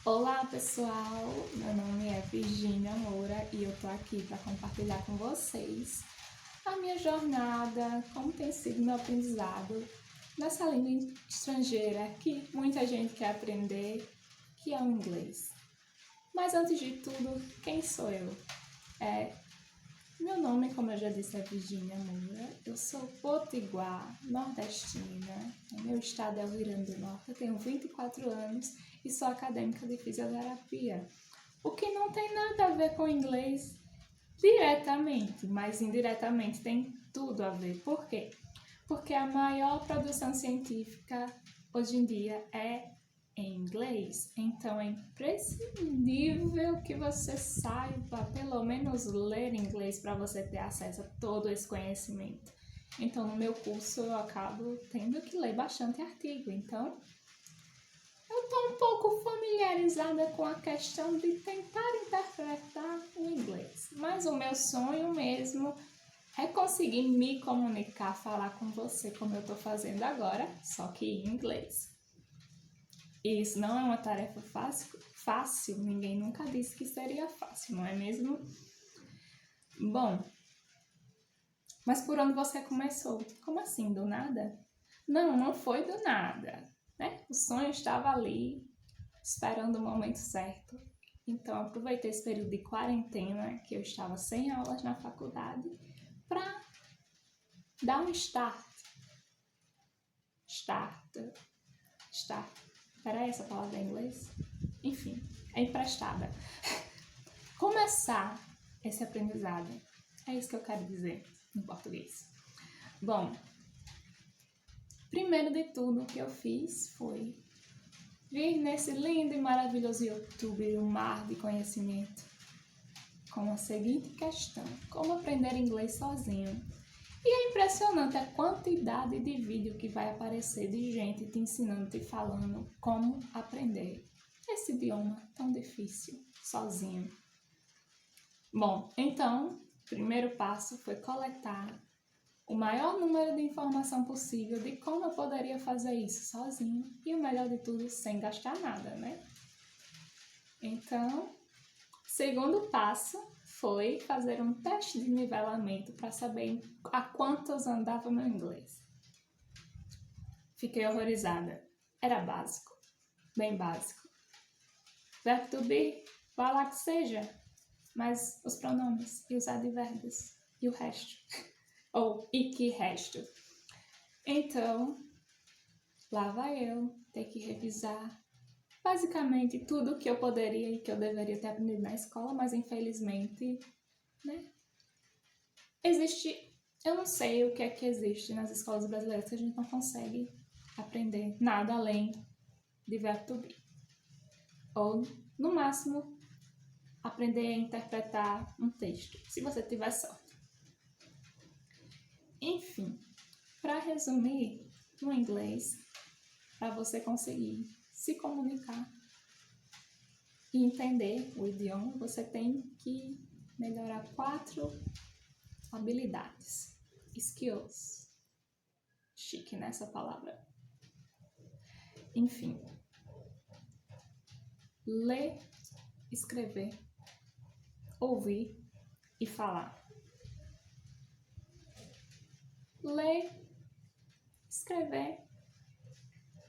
Olá pessoal, meu nome é Virgínia Moura e eu tô aqui para compartilhar com vocês a minha jornada, como tem sido meu aprendizado nessa língua estrangeira que muita gente quer aprender, que é o inglês. Mas antes de tudo, quem sou eu? Meu nome, como eu já disse, é Virgínia Moura. Eu sou potiguar, nordestina. O meu estado é o Rio Grande do Norte. Eu tenho 24 anos e sou acadêmica de fisioterapia. O que não tem nada a ver com inglês diretamente, mas indiretamente tem tudo a ver. Por quê? Porque a maior produção científica hoje em dia é em inglês, então é imprescindível que você saiba pelo menos ler inglês para você ter acesso a todo esse conhecimento. Então, no meu curso eu acabo tendo que ler bastante artigo, então eu estou um pouco familiarizada com a questão de tentar interpretar o inglês, mas o meu sonho mesmo é conseguir me comunicar, falar com você como eu estou fazendo agora, só que em inglês. E isso não é uma tarefa fácil, ninguém nunca disse que seria fácil, não é mesmo? Bom, mas por onde você começou? Como assim, do nada? Não foi do nada, né? O sonho estava ali, esperando o momento certo. Então, aproveitei esse período de quarentena, que eu estava sem aulas na faculdade, para dar um start. Peraí, essa palavra em inglês? Enfim, é emprestada. Começar esse aprendizado. É isso que eu quero dizer em português. Bom, primeiro de tudo o que eu fiz foi vir nesse lindo e maravilhoso YouTube, um mar de conhecimento, com a seguinte questão: como aprender inglês sozinho? E é impressionante a quantidade de vídeo que vai aparecer de gente te ensinando, te falando como aprender esse idioma tão difícil sozinho. Bom, então, o primeiro passo foi coletar o maior número de informação possível de como eu poderia fazer isso sozinho e o melhor de tudo, sem gastar nada, né? Então, segundo passo foi fazer um teste de nivelamento para saber a quantos andava meu inglês. Fiquei horrorizada. Era básico, bem básico. Verbo to be, vá lá que seja, mas os pronomes e os advérbios e o resto. Ou e que resto. Então, lá vai eu ter que revisar basicamente tudo que eu poderia e que eu deveria ter aprendido na escola, mas infelizmente, né? Eu não sei o que é que existe nas escolas brasileiras que a gente não consegue aprender nada além de verbo to be. Ou, no máximo, aprender a interpretar um texto, se você tiver sorte. Enfim, para resumir, no inglês, para você conseguir se comunicar e entender o idioma, você tem que melhorar 4 habilidades, skills. Chique nessa palavra. Enfim, ler, escrever, ouvir e falar. Ler, escrever,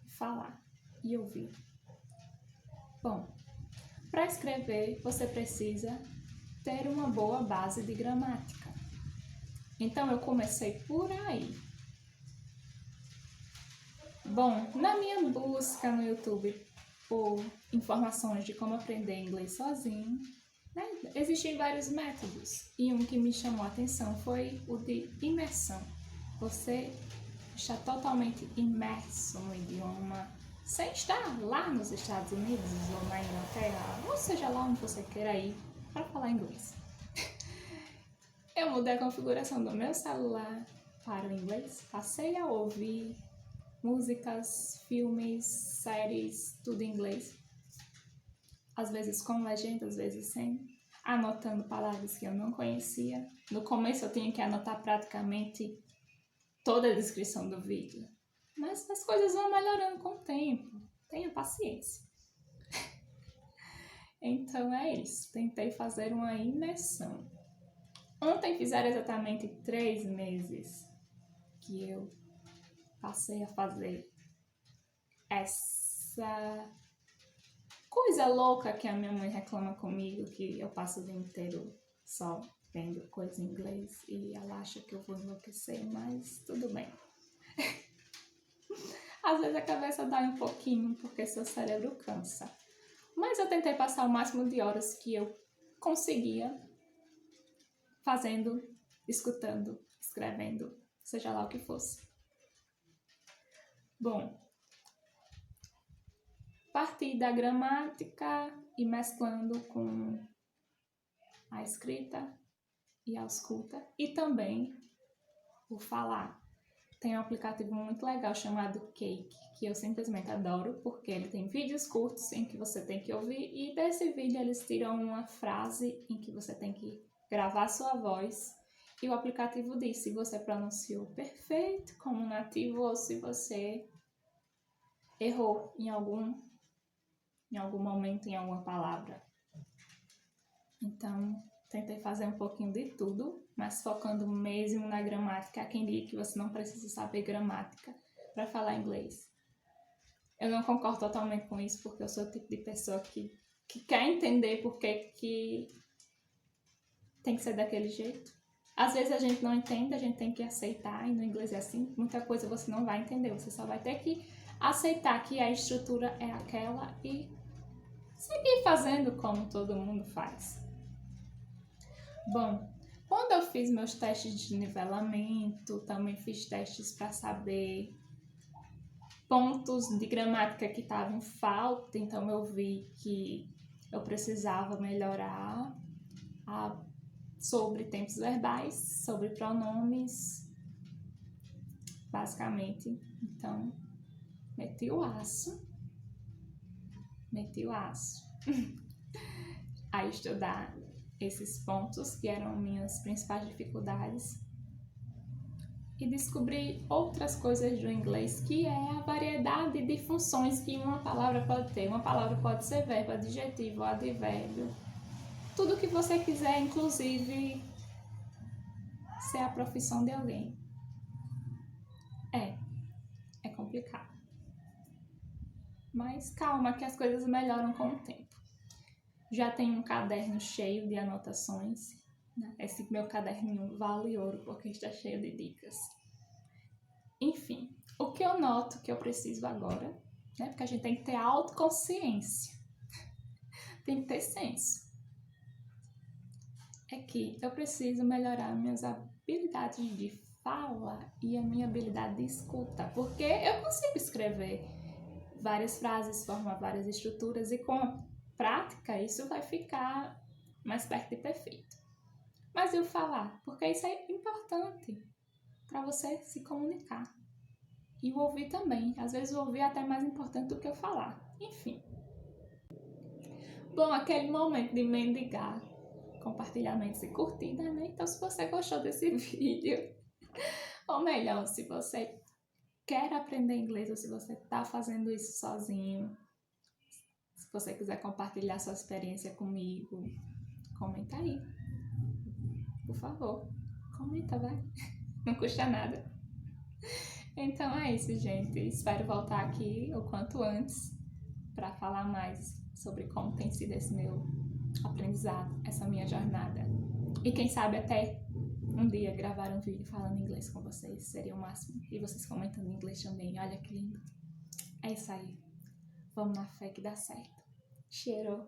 falar e ouvir. Bom, para escrever você precisa ter uma boa base de gramática. Então eu comecei por aí. Bom, na minha busca no YouTube por informações de como aprender inglês sozinho, né, existem vários métodos. E um que me chamou a atenção foi o de imersão. Você está totalmente imerso no idioma, sem estar lá nos Estados Unidos ou na Inglaterra, ou seja lá onde você queira ir para falar inglês. Eu mudei a configuração do meu celular para o inglês, passei a ouvir músicas, filmes, séries, tudo em inglês. Às vezes com legenda, às vezes sem, anotando palavras que eu não conhecia. No começo eu tinha que anotar praticamente toda a descrição do vídeo, mas as coisas vão melhorando com o tempo, tenha paciência. Então é isso, tentei fazer uma imersão. Ontem fizeram exatamente 3 meses que eu passei a fazer essa coisa louca que a minha mãe reclama comigo, que eu passo o dia inteiro só vendo coisa em inglês e ela acha que eu vou enlouquecer, mas tudo bem. Às vezes a cabeça dói um pouquinho porque seu cérebro cansa. Mas eu tentei passar o máximo de horas que eu conseguia fazendo, escutando, escrevendo, seja lá o que fosse. Bom, parti da gramática e mesclando com a escrita e a escuta e também o falar. Tem um aplicativo muito legal chamado Cake, que eu simplesmente adoro, porque ele tem vídeos curtos em que você tem que ouvir e desse vídeo eles tiram uma frase em que você tem que gravar sua voz e o aplicativo diz se você pronunciou perfeito como nativo ou se você errou em algum momento, em alguma palavra. Então, tentei fazer um pouquinho de tudo, mas focando mesmo na gramática. Há quem diga que você não precisa saber gramática para falar inglês. Eu não concordo totalmente com isso, porque eu sou o tipo de pessoa que quer entender por que tem que ser daquele jeito. Às vezes a gente não entende, a gente tem que aceitar, e no inglês é assim, muita coisa você não vai entender, você só vai ter que aceitar que a estrutura é aquela e seguir fazendo como todo mundo faz. Bom, quando eu fiz meus testes de nivelamento, também fiz testes para saber pontos de gramática que estavam em falta, então eu vi que eu precisava melhorar sobre tempos verbais, sobre pronomes, basicamente. Então, meti o aço a estudar esses pontos que eram minhas principais dificuldades e descobri outras coisas do inglês, que é a variedade de funções que uma palavra pode ter. Uma palavra pode ser verbo, adjetivo, advérbio, tudo que você quiser, inclusive ser a profissão de alguém. É complicado. Mas calma que as coisas melhoram com o tempo. Já tenho um caderno cheio de anotações. Esse meu caderninho vale ouro porque está cheio de dicas. Enfim, o que eu noto que eu preciso agora, né? Porque a gente tem que ter autoconsciência, tem que ter senso, é que eu preciso melhorar minhas habilidades de fala e a minha habilidade de escuta, porque eu consigo escrever várias frases, formar várias estruturas e com a prática isso vai ficar mais perto de perfeito. Mas e o falar? Porque isso é importante para você se comunicar. E o ouvir também. Às vezes o ouvir é até mais importante do que o falar. Enfim. Bom, aquele momento de mendigar compartilhamentos e curtida, né? Então, se você gostou desse vídeo, ou melhor, se você quer aprender inglês ou se você está fazendo isso sozinho, se você quiser compartilhar sua experiência comigo, comenta aí. Por favor, comenta, vai. Não custa nada. Então é isso, gente. Espero voltar aqui o quanto antes para falar mais sobre como tem sido esse meu aprendizado, essa minha jornada. E quem sabe até um dia gravar um vídeo falando inglês com vocês, seria o máximo. E vocês comentando em inglês também, olha que lindo. É isso aí. Vamos na fé que dá certo. Cheiro!